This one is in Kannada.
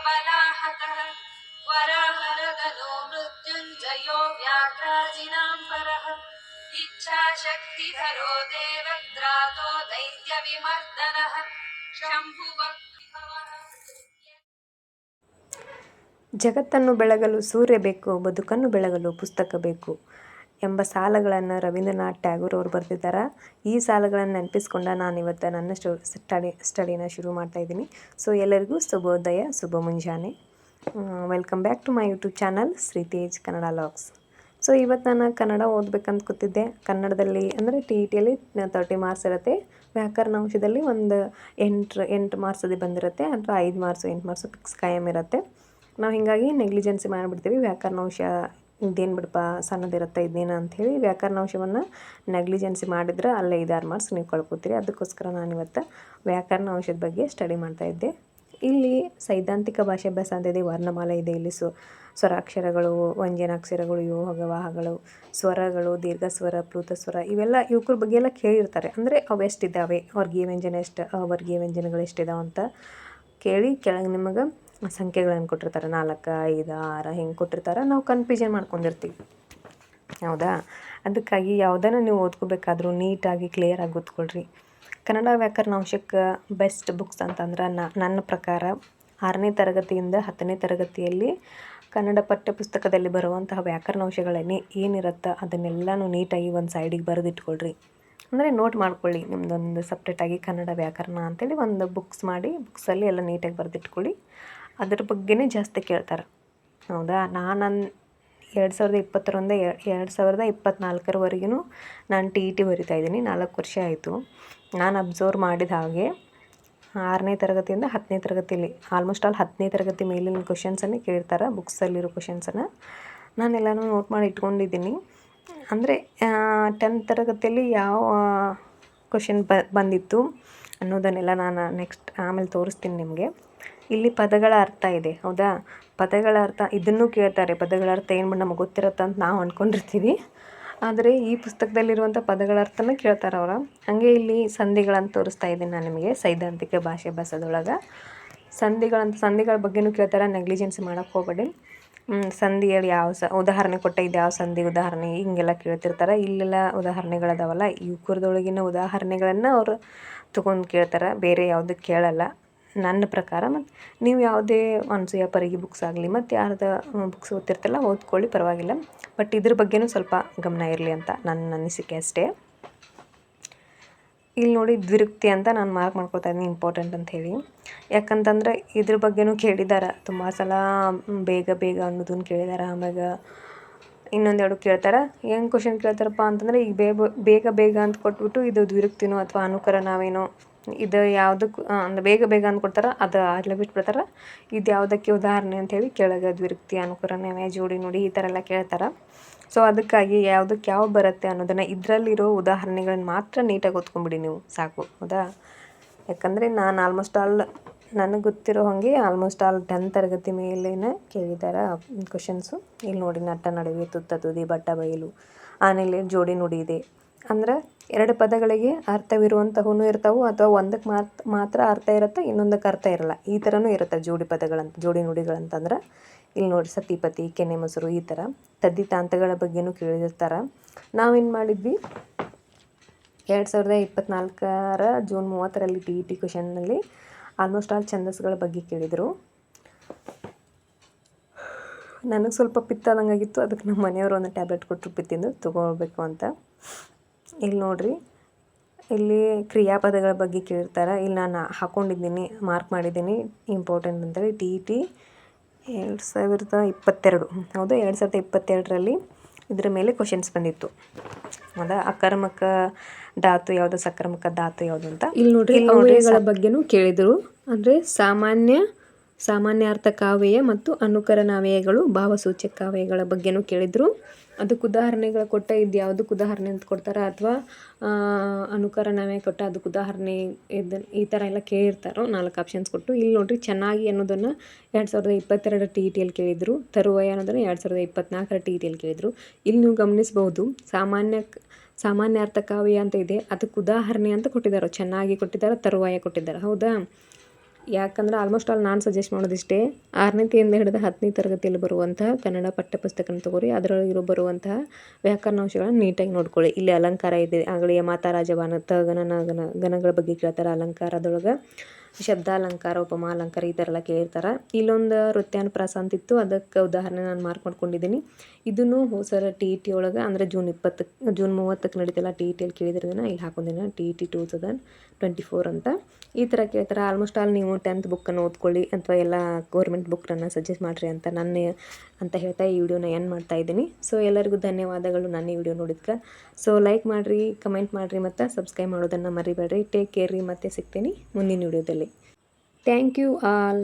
बलाहतः वराहरदनो मृत्युञ्जयो व्याघ्राजिनां परः इच्छाशक्तिधरो देवद्रातो दैत्यविमर्दनः शम्भुवक्तिभवः. ಜಗತ್ತನ್ನು ಬೆಳಗಲು ಸೂರ್ಯ ಬೇಕು, ಬದುಕನ್ನು ಬೆಳಗಲು ಪುಸ್ತಕ ಬೇಕು ಎಂಬ ಸಾಲುಗಳನ್ನು ರವೀಂದ್ರನಾಥ್ ಟ್ಯಾಗೋರ್ ಅವರು ಬರೆದಿದ್ದಾರೆ. ಈ ಸಾಲುಗಳನ್ನು ನೆನಪಿಸ್ಕೊಂಡ ನಾನಿವತ್ತು ನನ್ನ ಸ್ಟಡಿನ ಶುರು ಮಾಡ್ತಾಯಿದ್ದೀನಿ. ಸೊ ಎಲ್ಲರಿಗೂ ಶುಭೋದಯ, ಶುಭ ಮುಂಜಾನೆ. Welcome back to my YouTube channel Shri Tej Kannada vlogs. So ಇವತ್ತು ನಾನು ಕನ್ನಡ ಓದಬೇಕಂತ ಕೂತಿದ್ದೆ. ಕನ್ನಡದಲ್ಲಿ ಅಂದರೆ TETಯಲ್ಲಿ 30 ಮಾರ್ಕ್ಸ್ ಇರುತ್ತೆ. ವ್ಯಾಕರಣಾಂಶದಲ್ಲಿ ಒಂದು 8 ಮಾರ್ಕ್ಸಲ್ಲಿ ಬಂದಿರುತ್ತೆ, ಅಥವಾ 5 ಮಾರ್ಕ್ಸು 8 ಮಾರ್ಕ್ಸು ಫಿಕ್ಸ್ ಕಾಯಂ ಇರುತ್ತೆ. ನಾವು ಹೀಗಾಗಿ ನೆಗ್ಲಿಜೆನ್ಸಿ ಮಾಡಿಬಿಡ್ತೀವಿ. ವ್ಯಾಕರಣಾಂಶ ಇದೇನು ಬಿಡಪ್ಪ ಸಣ್ಣದಿರುತ್ತೆ ಇದೇನು ಅಂಥೇಳಿ ವ್ಯಾಕರಣಾಂಶವನ್ನು ನೆಗ್ಲಿಜೆನ್ಸಿ ಮಾಡಿದ್ರೆ ಅಲ್ಲೇ 5-6 ಮಾರ್ಕ್ಸ್ ನೀವು ಕಳ್ಕೊತೀರಿ. ಅದಕ್ಕೋಸ್ಕರ ನಾನಿವತ್ತು ವ್ಯಾಕರಣಾಂಶದ ಬಗ್ಗೆ ಸ್ಟಡಿ ಮಾಡ್ತಾಯಿದ್ದೆ. ಇಲ್ಲಿ ಸೈದ್ಧಾಂತಿಕ ಭಾಷಾಭ್ಯಾಸ ಅಂತ ಇದೆ, ವರ್ಣಮಾಲೆ ಇದೆ, ಇಲ್ಲಿ ಸ್ವರಾಕ್ಷರಗಳು, ವ್ಯಂಜನಾಕ್ಷರಗಳು, ಯೋಗವಾಹಗಳು, ಸ್ವರಗಳು, ದೀರ್ಘ ಸ್ವರ, ಪ್ಲುತ ಸ್ವರ, ಇವೆಲ್ಲ ಇವ್ರ ಬಗ್ಗೆ ಎಲ್ಲ ಕೇಳಿರ್ತಾರೆ. ಅಂದರೆ ಅವು ಎಷ್ಟಿದ್ದಾವೆ, ವರ್ಗೀಯ ವ್ಯಂಜನ ಎಷ್ಟು, ಅವರ್ಗೀಯ ವ್ಯಂಜನಗಳು ಎಷ್ಟಿದಾವೆ ಅಂತ ಕೇಳಿ ಕೆಳಗೆ ನಿಮಗೆ ಸಂಖ್ಯೆಗಳನ್ನು ಕೊಟ್ಟಿರ್ತಾರೆ. 4, 5, 6 ಹಿಂಗೆ ಕೊಟ್ಟಿರ್ತಾರೆ. ನಾವು ಕನ್ಫ್ಯೂಷನ್ ಮಾಡ್ಕೊಂಡಿರ್ತೀವಿ, ಹೌದಾ? ಅದಕ್ಕಾಗಿ ಯಾವುದನ್ನು ನೀವು ಓದ್ಕೋಬೇಕಾದ್ರೂ ನೀಟಾಗಿ ಕ್ಲಿಯರಾಗಿ ಓದ್ಕೊಳ್ರಿ. ಕನ್ನಡ ವ್ಯಾಕರಣಾಂಶಕ್ಕೆ ಬೆಸ್ಟ್ ಬುಕ್ಸ್ ಅಂತಂದ್ರೆ ನನ್ನ ಪ್ರಕಾರ 6ನೇ ತರಗತಿಯಿಂದ 10ನೇ ತರಗತಿಯಲ್ಲಿ ಕನ್ನಡ ಪಠ್ಯ ಪುಸ್ತಕದಲ್ಲಿ ಬರುವಂತಹ ವ್ಯಾಕರಣಾಂಶಗಳನ್ನೇ ಏನಿರುತ್ತೆ ಅದನ್ನೆಲ್ಲನೂ ನೀಟಾಗಿ ಒಂದು ಸೈಡಿಗೆ ಬರೆದಿಟ್ಕೊಳ್ರಿ. ಅಂದರೆ ನೋಟ್ ಮಾಡ್ಕೊಳ್ಳಿ, ನಿಮ್ಮದೊಂದು ಸಪ್ರೇಟಾಗಿ ಕನ್ನಡ ವ್ಯಾಕರಣ ಅಂತೇಳಿ ಒಂದು ಬುಕ್ಸ್ ಮಾಡಿ ಬುಕ್ಸಲ್ಲಿ ಎಲ್ಲ ನೀಟಾಗಿ ಬರೆದಿಟ್ಕೊಳ್ಳಿ. ಅದ್ರ ಬಗ್ಗೆನೇ ಜಾಸ್ತಿ ಕೇಳ್ತಾರೆ, ಹೌದಾ? ನಾನು 2020ರಿಂದ 2024ವರೆಗೂ ನಾನು TET ಬರಿತಾಯಿದ್ದೀನಿ. 4 ವರ್ಷ ಆಯಿತು. ನಾನು ಅಬ್ಸರ್ವ್ ಮಾಡಿದ ಹಾಗೆ 6ನೇ ತರಗತಿಯಿಂದ 10ನೇ ತರಗತಿಯಲ್ಲಿ ಆಲ್ಮೋಸ್ಟ್ ಆಲ್ 10ನೇ ತರಗತಿ ಮೇಲಿನ ಕ್ವಶನ್ಸನ್ನೇ ಕೇಳ್ತಾರೆ. ಬುಕ್ಸಲ್ಲಿರೋ ಕ್ವಶನ್ಸನ್ನು ನಾನೆಲ್ಲನೂ ನೋಟ್ ಮಾಡಿ ಇಟ್ಕೊಂಡಿದ್ದೀನಿ. ಅಂದರೆ 10th ತರಗತಿಯಲ್ಲಿ ಯಾವ ಕ್ವಶನ್ ಬಂದಿತ್ತು ಅನ್ನೋದನ್ನೆಲ್ಲ ನಾನು ಆಮೇಲೆ ತೋರಿಸ್ತೀನಿ ನಿಮಗೆ. ಇಲ್ಲಿ ಪದಗಳ ಅರ್ಥ ಇದೆ, ಹೌದಾ? ಪದಗಳ ಅರ್ಥ ಇದನ್ನು ಕೇಳ್ತಾರೆ. ಪದಗಳ ಅರ್ಥ ಏನು ನಮಗೆ ಗೊತ್ತಿರುತ್ತೆ ಅಂತ ನಾವು ಅಂದ್ಕೊಂಡಿರ್ತೀವಿ, ಆದರೆ ಈ ಪುಸ್ತಕದಲ್ಲಿರುವಂಥ ಪದಗಳ ಅರ್ಥನ ಕೇಳ್ತಾರೆ ಅವರು. ಹಾಗೆ ಇಲ್ಲಿ ಸಂಧಿಗಳನ್ನು ತೋರಿಸ್ತಾ ಇದ್ದೀನಿ ನಾನು ನಿಮಗೆ. ಸೈದ್ಧಾಂತಿಕ ಭಾಷಾಭ್ಯಾಸದೊಳಗೆ ಸಂಧಿಗಳ ಬಗ್ಗೆನೂ ಕೇಳ್ತಾರೆ. ನೆಗ್ಲಿಜೆನ್ಸಿ ಮಾಡೋಕ್ಕೆ ಹೋಗಬೇಡಿ. ಸಂಧಿಯಲ್ಲಿ ಉದಾಹರಣೆ ಕೊಟ್ಟ ಇದು ಯಾವ ಸಂಧಿ ಉದಾಹರಣೆ ಹಿಂಗೆಲ್ಲ ಕೇಳ್ತಿರ್ತಾರೆ. ಇಲ್ಲೆಲ್ಲ ಉದಾಹರಣೆಗಳದಾವಲ್ಲ, ಇವ್ರದೊಳಗಿನ ಉದಾಹರಣೆಗಳನ್ನು ಅವರು ತೊಗೊಂಡು ಕೇಳ್ತಾರೆ, ಬೇರೆ ಯಾವುದಕ್ಕೆ ಕೇಳಲ್ಲ ನನ್ನ ಪ್ರಕಾರ. ಮತ್ತು ನೀವು ಯಾವುದೇ ಅನಸೂಯ ಪರಿಗಿ ಬುಕ್ಸ್ ಆಗಲಿ ಮತ್ತು ಯಾರ್ದು ಬುಕ್ಸ್ ಓದ್ತಿರ್ತಲ್ಲ ಓದ್ಕೊಳ್ಳಿ, ಪರವಾಗಿಲ್ಲ. ಬಟ್ ಇದ್ರ ಬಗ್ಗೆನೂ ಸ್ವಲ್ಪ ಗಮನ ಇರಲಿ ಅಂತ ನನ್ನ ಅನಿಸಿಕೆ ಅಷ್ಟೇ. ಇಲ್ಲಿ ನೋಡಿ ದ್ವಿರುಕ್ತಿ ಅಂತ ನಾನು ಮಾರ್ಕ್ ಮಾಡ್ಕೊತಾ ಇದ್ದೀನಿ, ಇಂಪಾರ್ಟೆಂಟ್ ಅಂತ ಹೇಳಿ. ಯಾಕಂತಂದರೆ ಇದ್ರ ಬಗ್ಗೆನೂ ಕೇಳಿದ್ದಾರೆ ತುಂಬ ಸಲ. ಬೇಗ ಅನ್ನೋದನ್ನು ಕೇಳಿದ್ದಾರೆ. ಆಮ್ಯಾಗ ಇನ್ನೊಂದೆರಡು ಕೇಳ್ತಾರೆ. ಹೆಂಗೆ ಕ್ವಶನ್ ಕೇಳ್ತಾರಪ್ಪ ಅಂತಂದರೆ, ಈಗ ಬೇಗ ಅಂತ ಕೊಟ್ಬಿಟ್ಟು ಇದು ದ್ವಿರುಕ್ತಿನೋ ಅಥವಾ ಅನುಕರಣವೇನೋ, ಇದು ಯಾವುದಕ್ಕೂ ಅಂದರೆ ಬೇಗ ಅಂದ್ಕೊಡ್ತಾರೆ, ಅದು ಅಲ್ಲೇ ಬಿಟ್ಬಿಡ್ತಾರೆ. ಇದು ಯಾವುದಕ್ಕೆ ಉದಾಹರಣೆ ಅಂಥೇಳಿ ಕೆಳಗೆ ದ್ವಿರುಕ್ತಿ, ಅನುಕರಣೆ, ಜೋಡಿ ನುಡಿ ಈ ಥರ ಎಲ್ಲ ಕೇಳ್ತಾರೆ. ಸೊ ಅದಕ್ಕಾಗಿ ಯಾವುದಕ್ಕೆ ಯಾವ ಬರುತ್ತೆ ಅನ್ನೋದನ್ನು ಇದರಲ್ಲಿರೋ ಉದಾಹರಣೆಗಳನ್ನ ಮಾತ್ರ ನೀಟಾಗಿ ಓದ್ಕೊಂಬಿಡಿ ನೀವು, ಸಾಕು, ಹೌದಾ? ಯಾಕಂದರೆ ನಾನು ಆಲ್ಮೋಸ್ಟ್ ಆಲ್ ನನಗೆ ಗೊತ್ತಿರೋ ಹಾಗೆ ಆಲ್ಮೋಸ್ಟ್ ಆಲ್ 10th ತರಗತಿ ಮೇಲೇನೆ ಕೇಳಿದ್ದಾರೆ ಕ್ವಶನ್ಸು. ಇಲ್ಲಿ ನೋಡಿ, ನಟ್ಟ ನಡುವೆ, ತುತ್ತ ತುದಿ, ಬಟ್ಟ ಬಯಲು, ಆಮೇಲೆ ಜೋಡಿ ನುಡಿ ಇದೆ. ಅಂದರೆ 2 ಪದಗಳಿಗೆ ಅರ್ಥವಿರುವಂಥವೂ ಇರ್ತಾವೆ, ಅಥವಾ ಒಂದಕ್ಕೆ ಮಾತ್ರ ಅರ್ಥ ಇರುತ್ತೆ, ಇನ್ನೊಂದಕ್ಕೆ ಅರ್ಥ ಇರಲ್ಲ. ಈ ಥರನೂ ಇರುತ್ತೆ ಜೋಡಿ ನುಡಿಗಳಂತಂದ್ರೆ. ಇಲ್ಲಿ ನೋಡಿ, ಸತಿಪತಿ, ಕೆನೆ ಮೊಸರು, ಈ ಥರ ತದ್ದಿತಾಂತಗಳ ಬಗ್ಗೆನೂ ಕೇಳಿರ್ತಾರೆ. ನಾವೇನು ಮಾಡಿದ್ವಿ, 2024 ಜೂನ್ 30ರಲ್ಲಿ TET ಕ್ವಶನ್ನಲ್ಲಿ ಆಲ್ಮೋಸ್ಟ್ ಆಲ್ ಛಂದಸ್ಗಳ ಬಗ್ಗೆ ಕೇಳಿದರು. ನನಗೆ ಸ್ವಲ್ಪ ಪಿತ್ತಾದಂಗಾಗಿತ್ತು, ಅದಕ್ಕೆ ನಮ್ಮ ಮನೆಯವರು ಒಂದು ಟ್ಯಾಬ್ಲೆಟ್ ಕೊಟ್ಟರು ಪಿತ್ತಿಂದು, ತೊಗೊಳ್ಬೇಕು ಅಂತ. ಇಲ್ಲಿ ನೋಡಿರಿ, ಇಲ್ಲಿ ಕ್ರಿಯಾಪದಗಳ ಬಗ್ಗೆ ಕೇಳಿರ್ತಾರೆ. ಇಲ್ಲಿ ನಾನು ಹಾಕ್ಕೊಂಡಿದ್ದೀನಿ, ಮಾರ್ಕ್ ಮಾಡಿದ್ದೀನಿ ಇಂಪಾರ್ಟೆಂಟ್ ಅಂತೇಳಿ. TET 2022, ಹೌದು, 2022ರಲ್ಲಿ ಇದರ ಮೇಲೆ ಕ್ವಶನ್ಸ್ ಬಂದಿತ್ತು, ಹೌದಾ? ಅಕರ್ಮಕ ಧಾತು ಯಾವುದು, ಸಕರ್ಮಕ ಧಾತು ಯಾವುದು ಅಂತ. ಇಲ್ಲಿ ನೋಡ್ರಿ, ಅವ್ಯಯಗಳ ಬಗ್ಗೆನೂ ಕೇಳಿದರು. ಅಂದರೆ ಸಾಮಾನ್ಯಾರ್ಥ ಕಾವ್ಯ ಮತ್ತು ಅನುಕರಣಾವ್ಯಯಗಳು, ಭಾವಸೂಚಕ ಕಾವ್ಯಗಳ ಬಗ್ಗೆನೂ ಕೇಳಿದರು. ಅದಕ್ಕೆ ಉದಾಹರಣೆಗಳು ಕೊಟ್ಟ ಇದು ಯಾವುದಕ್ಕೆ ಉದಾಹರಣೆ ಅಂತ ಕೊಡ್ತಾರೆ, ಅಥವಾ ಅನುಕರಣವೇ ಕೊಟ್ಟ ಅದಕ್ಕೆ ಉದಾಹರಣೆ ಈ ಥರ ಎಲ್ಲ ಕೇಳಿರ್ತಾರೋ 4 ಆಪ್ಷನ್ಸ್ ಕೊಟ್ಟು. ಇಲ್ಲಿ ನೋಡಿರಿ, ಚೆನ್ನಾಗಿ ಅನ್ನೋದನ್ನು 2022 TETಯಲ್ಲಿ ಕೇಳಿದರು. ತರುವಾಯ ಅನ್ನೋದನ್ನು 2024 TETಯಲ್ಲಿ ಕೇಳಿದರು. ಇಲ್ಲಿ ನೀವು ಗಮನಿಸ್ಬೋದು, ಸಾಮಾನ್ಯಾರ್ಥ ಕಾವ್ಯ ಅಂತ ಇದೆ, ಅದಕ್ಕೆ ಉದಾಹರಣೆ ಅಂತ ಕೊಟ್ಟಿದ್ದಾರೆ. ಚೆನ್ನಾಗಿ ಕೊಟ್ಟಿದ್ದಾರೆ, ತರುವಾಯ ಕೊಟ್ಟಿದ್ದಾರೆ, ಹೌದಾ? ಯಾಕಂದ್ರೆ ಆಲ್ಮೋಸ್ಟ್ ಆಲ್ ನಾನು ಸಜೆಸ್ಟ್ ಮಾಡೋದಿಷ್ಟೇ 6ನೇತಿಯಿಂದ ಹಿಡಿದು 10ನೇ ತರಗತಿಯಲ್ಲಿ ಬರುವಂತಹ ಕನ್ನಡ ಪಠ್ಯಪುಸ್ತಕನ ತೊಗೊರಿ. ಅದರೊಳಗಿರೋ ಬರುವಂತಹ ವ್ಯಾಕರಣಾಂಶಗಳನ್ನು ನೀಟಾಗಿ ನೋಡ್ಕೊಳ್ಳಿ. ಇಲ್ಲಿ ಅಲಂಕಾರ ಇದೆ, ಆಗಲೇ ಮಾತಾ ರಾಜವಾನ ಗಣಗಳ ಬಗ್ಗೆ ಕೇಳ್ತಾರೆ. ಅಲಂಕಾರದೊಳಗೆ ಶಬ್ದಾಲಂಕಾರ, ಉಪಮಾಲಂಕಾರ ಈ ಥರ ಎಲ್ಲ ಕೇಳಿರ್ತಾರೆ. ಇಲ್ಲೊಂದು ನೃತ್ಯಾನುಪ್ರಾಸ ಅಂತಿತ್ತು, ಅದಕ್ಕೆ ಉದಾಹರಣೆ ನಾನು ಮಾರ್ಕ್ ಮಾಡ್ಕೊಂಡಿದ್ದೀನಿ. ಇದನ್ನು ಸರ್ TET ಒಳಗೆ ಅಂದರೆ ಜೂನ್ 30ಕ್ಕೆ ನಡೀತಿಲ್ಲ, TETಯಲ್ಲಿ ಕೇಳಿದ್ರದನ್ನು ಇಲ್ಲಿ ಹಾಕೊಂಡಿದ್ದೀನಿ, TET 2024 ಅಂತ ಈ ಥರ ಕೇಳ್ತಾರೆ. ಆಲ್ಮೋಸ್ಟ್ ಆಲ್ ನೀವು 10th ಬುಕ್ಕನ್ನು ಓದ್ಕೊಳ್ಳಿ ಅಥವಾ ಎಲ್ಲ ಗೌರ್ಮೆಂಟ್ ಬುಕ್ಗಳನ್ನು ಸಜೆಸ್ಟ್ ಮಾಡಿರಿ ಅಂತ ಹೇಳ್ತಾ ಈ ವಿಡಿಯೋನ ಎಂಡ್ ಮಾಡ್ತಾ ಇದ್ದೀನಿ. ಸೊ ಎಲ್ಲರಿಗೂ ಧನ್ಯವಾದಗಳು ನನ್ನ ಈ ವಿಡಿಯೋ ನೋಡಿದ್ಕೆ. ಸೊ ಲೈಕ್ ಮಾಡಿರಿ, ಕಮೆಂಟ್ ಮಾಡಿರಿ ಮತ್ತು ಸಬ್ಸ್ಕ್ರೈಬ್ ಮಾಡೋದನ್ನು ಮರಿಬೇಡ್ರಿ. ಟೇಕ್ ಕೇರ್ ರೀ, ಮತ್ತೆ ಸಿಗ್ತೀನಿ ಮುಂದಿನ ವಿಡಿಯೋದಲ್ಲಿ. Thank you all.